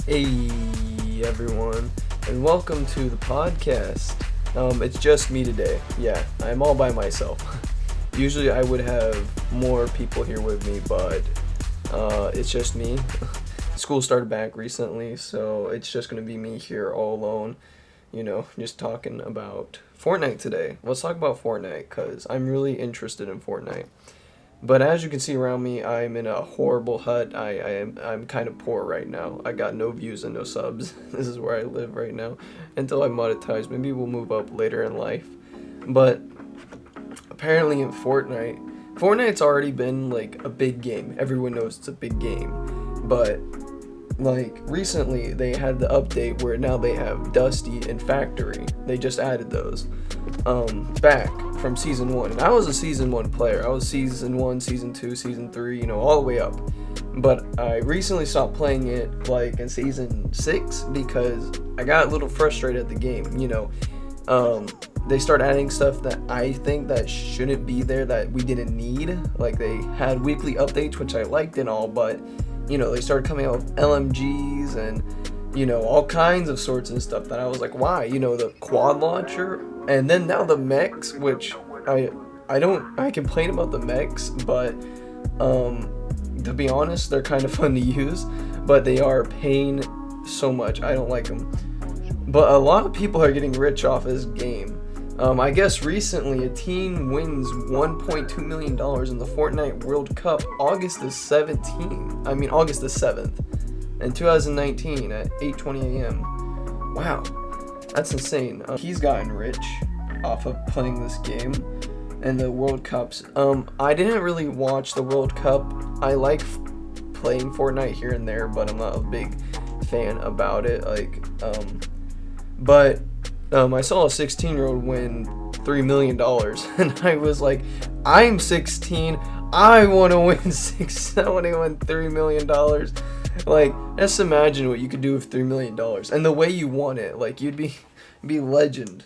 Hey everyone, and welcome to the podcast. It's just me today. Yeah, I'm all by myself. Usually I would have more people here with me, but it's just me. School started back recently, so it's just gonna be me here all alone. Just talking about Fortnite today. Let's talk about Fortnite because I'm really interested in Fortnite. But as you can see around me, I'm in a horrible hut. I'm kind of poor right now. I got no views and no subs. This is where I live right now until I monetize. Maybe we'll move up later in life. But apparently in Fortnite's already been like a big game. Everyone knows it's a big game. But like recently they had the update where now they have Dusty and Factory. They just added those back from season 1. And I was a season 1 player. I was season 1, season 2, season 3, all the way up. But I recently stopped playing it like in season 6 because I got a little frustrated at the game. They start adding stuff that I think that shouldn't be there, that we didn't need. Like they had weekly updates, which I liked and all, but they started coming out with LMGs and all kinds of sorts and stuff that I was like, why? The quad launcher, and then now the mechs, which I complain about the mechs, but to be honest, they're kind of fun to use, but they are a pain so much. I don't like them. But a lot of people are getting rich off this game. I guess recently a team wins $1.2 million in the Fortnite World Cup August the 7th in 2019 at 8:20 a.m. Wow, that's insane. He's gotten rich off of playing this game and the World Cups. I didn't really watch the World Cup. I like playing Fortnite here and there, but I'm not a big fan about it. I saw a 16-year-old win $3 million, and I was like, I'm 16. I want to win $3 million. Like, just imagine what you could do with $3 million, and the way you won it. Like, you'd be legend.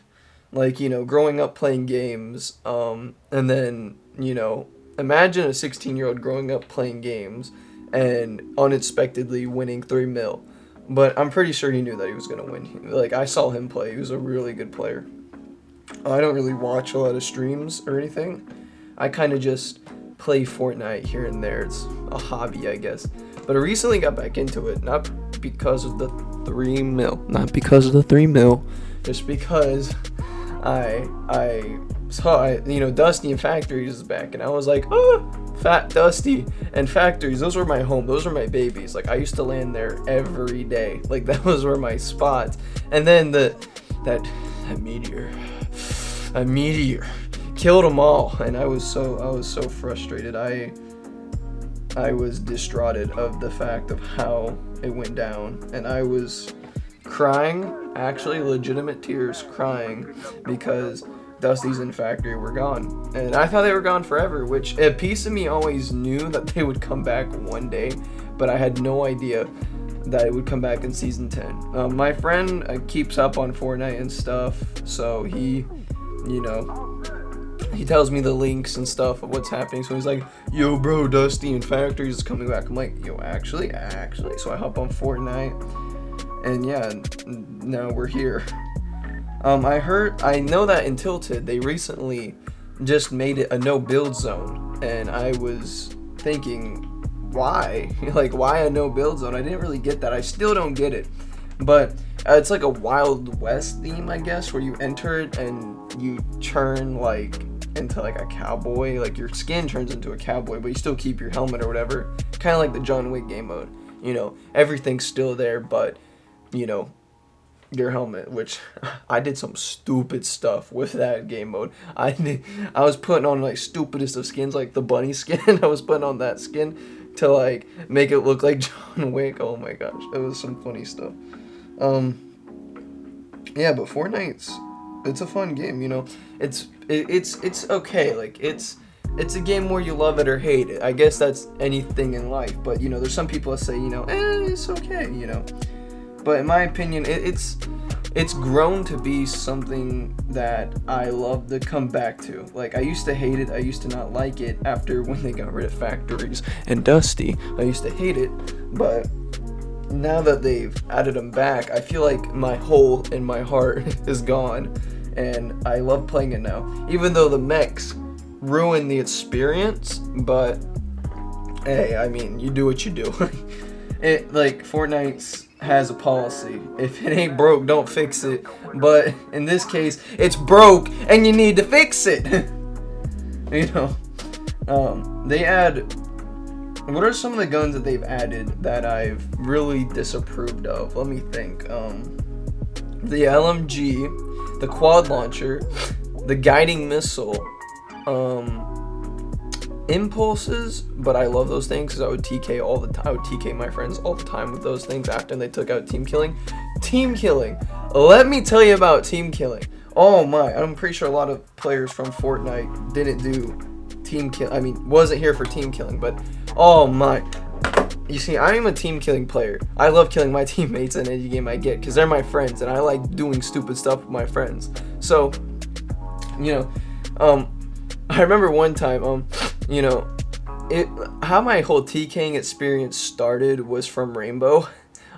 Like, growing up playing games, and then, imagine a 16-year-old growing up playing games and unexpectedly winning 3 mil. But I'm pretty sure he knew that he was going to win. Like, I saw him play. He was a really good player. I don't really watch a lot of streams or anything. I kind of just play Fortnite here and there. It's a hobby, I guess. But I recently got back into it, not because of the 3 mil. Not because of the 3 mil. Just because I saw, Dusty and Factories is back. And I was like, oh, Fat Dusty and Factories, those were my home. Those were my babies. Like, I used to land there every day. Like, that was where my spots. And then that meteor killed them all, and I was so frustrated. I was distraught of the fact of how it went down, and I was crying, actually legitimate tears, crying because Dusty's and Factory were gone. And I thought they were gone forever, which a piece of me always knew that they would come back one day, but I had no idea that it would come back in season 10. My friend keeps up on Fortnite and stuff, so he tells me the links and stuff of what's happening. So he's like, yo bro, Dusty and Factories is coming back. I'm like, yo, actually. So I hop on Fortnite, and yeah, now we're here. I know that in Tilted, they recently just made it a no build zone, and I was thinking, why? Like, why a no build zone? I didn't really get that. I still don't get it. But it's like a Wild West theme, I guess, where you enter it and you turn like into like a cowboy. Like, your skin turns into a cowboy, but you still keep your helmet or whatever. Kind of like the John Wick game mode. Everything's still there, but your helmet, which I did some stupid stuff with that game mode. I was putting on like stupidest of skins, like the bunny skin. I was putting on that skin to like make it look like John Wick. Oh my gosh, it was some funny stuff. Yeah, but it's a fun game. It's okay. Like, it's a game where you love it or hate it. I guess that's anything in life. But there's some people that say it's okay. But in my opinion, it's grown to be something that I love to come back to. Like, I used to hate it. I used to not like it after when they got rid of Factories and Dusty. I used to hate it, but now that they've added them back, I feel like my hole in my heart is gone, and I love playing it now. Even though the mechs ruin the experience, but hey, I mean, you do what you do. It like Fortnite has a policy: if it ain't broke, don't fix it. But in this case, it's broke, and you need to fix it. You know, they add. What are some of the guns that they've added that I've really disapproved of? Let me think. The LMG, the quad launcher, the guiding missile, impulses, but I love those things because I would TK all the time. I would TK my friends all the time with those things after they took out team killing. Team killing. Let me tell you about team killing. Oh my, I'm pretty sure a lot of players from Fortnite didn't do team kill. I mean, wasn't here for team killing, but oh my. You see, I am a team killing player. I love killing my teammates in any game I get because they're my friends and I like doing stupid stuff with my friends. So, you know, I remember one time, you know, how my whole TKing experience started was from Rainbow.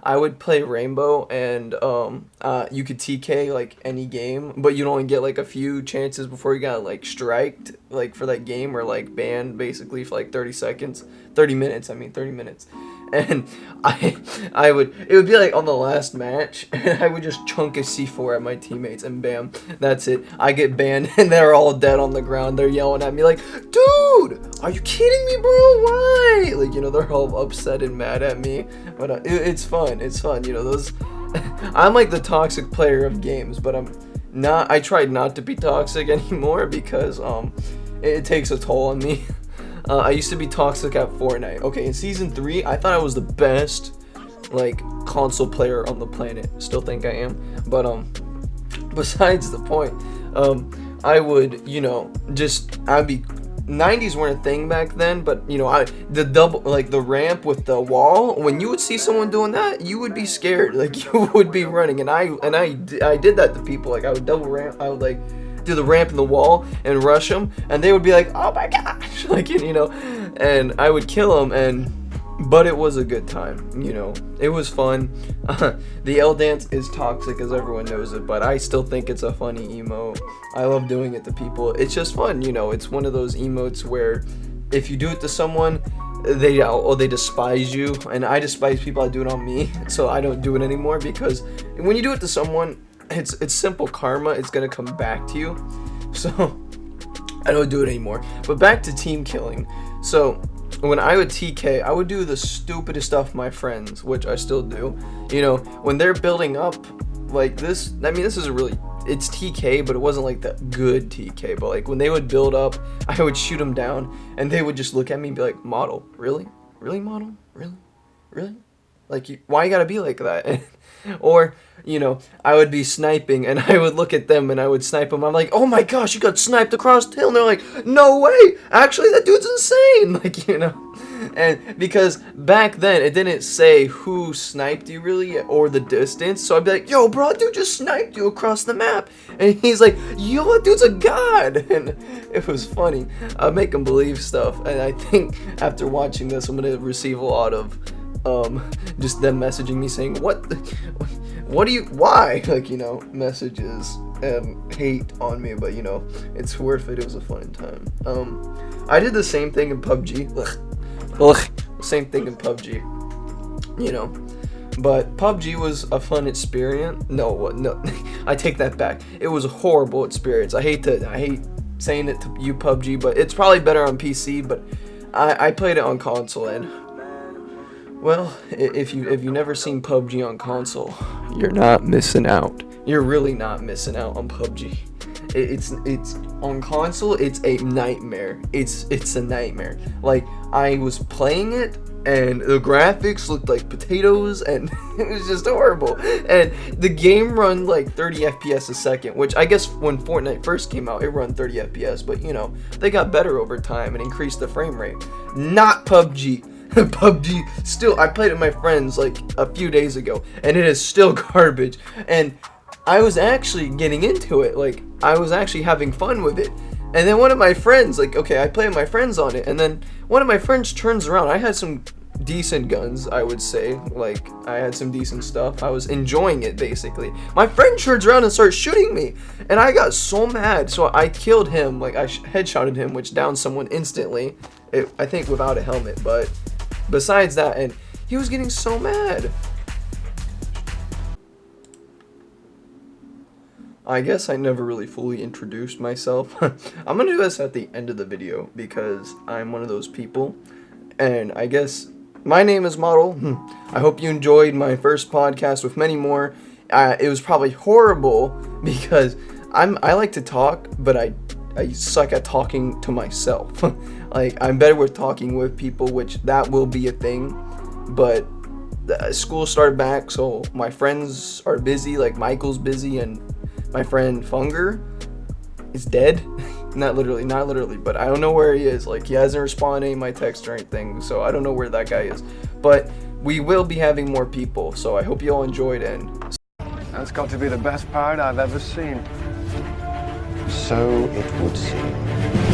I would play Rainbow, and you could TK like any game, but you'd only get like a few chances before you got like striked, like for that game, or like banned basically for like 30 minutes. And it would be like on the last match, and I would just chunk a C4 at my teammates, and bam, that's it. I get banned, and they're all dead on the ground. They're yelling at me like, dude, are you kidding me, bro? Why? Like, you know, they're all upset and mad at me, but it's fun. It's fun, you know, those. I'm like the toxic player of games, but I'm not. I tried not to be toxic anymore because it takes a toll on me. I used to be toxic at Fortnite. Okay, in season 3, I thought I was the best, like, console player on the planet. Still think I am. But, besides the point, I would, you know, I'd be, 90s weren't a thing back then, but, you know, the ramp with the wall, when you would see someone doing that, you would be scared. Like, you would be running, and I did that to people. Like, I would double ramp, I would, like, do the ramp in the wall and rush them, and they would be like, oh my gosh, like, you know, and I would kill them, but it was a good time, you know, it was fun. The L dance is toxic, as everyone knows it, but I still think it's a funny emote. I love doing it to people. It's just fun, you know. It's one of those emotes where if you do it to someone, they despise you, and I despise people that do it on me, so I don't do it anymore, because when you do it to someone, it's simple karma. It's gonna come back to you. So I don't do it anymore. But back to team killing. So when I would TK, I would do the stupidest stuff with my friends, which I still do. You know, when they're building up like this, I mean, this is it's TK, but it wasn't like that good TK. But like when they would build up, I would shoot them down, and they would just look at me and be like, model, really, model, really, like, why you gotta be like that? Or, you know, I would be sniping, and I would look at them, and I would snipe them. I'm like, oh my gosh, you got sniped across the hill. And they're like, no way, actually, that dude's insane. Like, you know, and because back then, it didn't say who sniped you, really, or the distance. So I'd be like, yo, bro, dude just sniped you across the map. And he's like, yo, that dude's a god. And it was funny. I'd make him believe stuff. And I think after watching this, I'm going to receive a lot of just them messaging me saying, why, like, you know, messages and hate on me, but, you know, it's worth it. It was a fun time. I did the same thing in PUBG. Same thing in PUBG, you know, but PUBG was a fun experience. No, I take that back. It was a horrible experience. I hate saying it to you, PUBG, but it's probably better on PC, but I played it on console, and well, if you've never seen PUBG on console, you're not missing out. You're really not missing out on PUBG. It's on console. It's a nightmare. It's a nightmare. Like, I was playing it, and the graphics looked like potatoes, and it was just horrible. And the game run like 30 FPS a second, which I guess when Fortnite first came out, it run 30 FPS, but, you know, they got better over time and increased the frame rate. Not PUBG. PUBG still, I played it with my friends like a few days ago, and it is still garbage. And I was actually getting into it, like, I was actually having fun with it. And then one of my friends, like, okay, I play with my friends on it, and then one of my friends turns around. I had some decent guns, I would say. Like, I had some decent stuff. I was enjoying it, basically. My friend turns around and starts shooting me, and I got so mad. So I killed him. Like, I headshotted him, which downed someone instantly. I think without a helmet, but besides that, and he was getting so mad. I guess I never really fully introduced myself. I'm gonna do this at the end of the video because I'm one of those people. And I guess my name is Model. I hope you enjoyed my first podcast with many more. It was probably horrible because I like to talk, but I suck at talking to myself. Like, I'm better with talking with people, which that will be a thing. But school started back, so my friends are busy. Like, Michael's busy, and my friend Funger is dead. not literally, but I don't know where he is. Like, he hasn't responded to any of my texts or anything, so I don't know where that guy is. But we will be having more people, so I hope you all enjoyed, and That's got to be the best part I've ever seen. So it would seem.